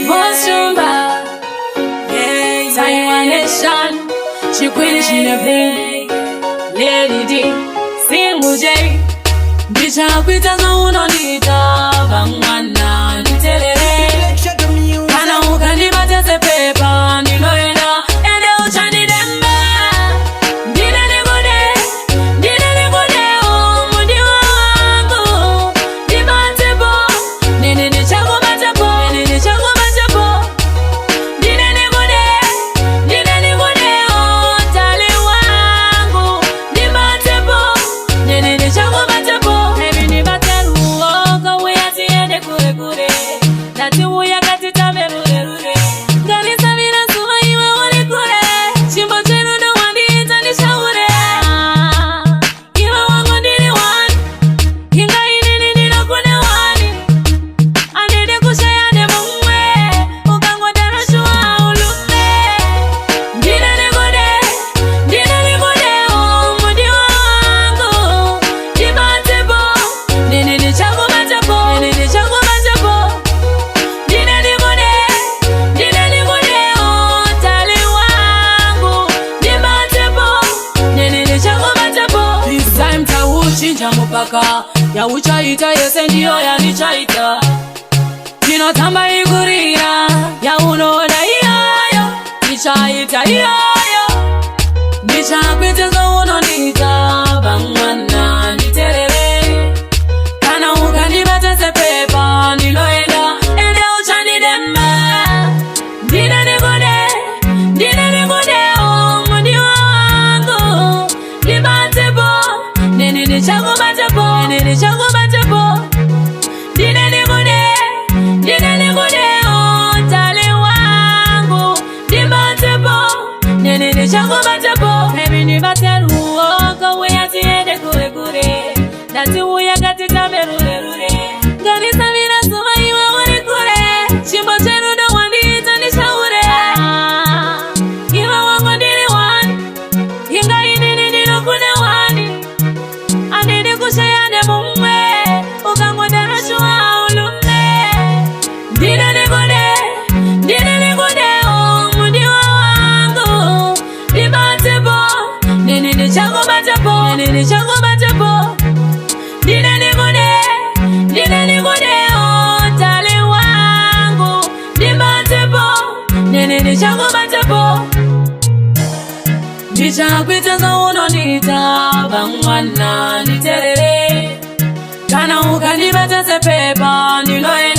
Bosumba, Taiwan Nation, she queen, she never Lady D, Single J, Bisha Quita Zono Nita, Bangwana, Nitelere, Kana Ukani Batase Paper, Niloena, and El Chani Demba, Dina Negode, oh, Mudiwango, Dibatebo, Nene Chago Batabo, Nene Chago Batabo, Dina Negode, oh, Taliwango, Dibatebo, Nene Chago Batabo, Heavy Nibatelu, walk away at the end of Kure, that's the way I got it. Mupaka ya uchaita yese ndiyo ya nichaita Tino tamba igurira ya unoda iyayo Nichaita iyayo Nichakwite zo unonita Bangwana niterere Kana ukani batase pepa Niloeda ende uchani dembe Dina negode oh mundi wangu Dibatebo Nene chango batabo, nene chango batabo. Dina negode oh Taliwango. Dibatabo, nene chango batabo. Heavy ni batelu oh kawe ati ede kure. Dati uya gati tamerure. Gani samira suma iwa wale kure. Chimbo chenu do wandi itani shaure. Iwa wango dili wani. Hinga inini nino kune wani. Kushayane mumwe ukangoda rashwa ulume Dina negode oh mundi wangu Dibatebo Nene chango batabo Dina negode oh Taliwango Dibatebo Nene chango batabo Bisha kwita zo unonita Bangwana niterere Kana ukani batase pepa Niloe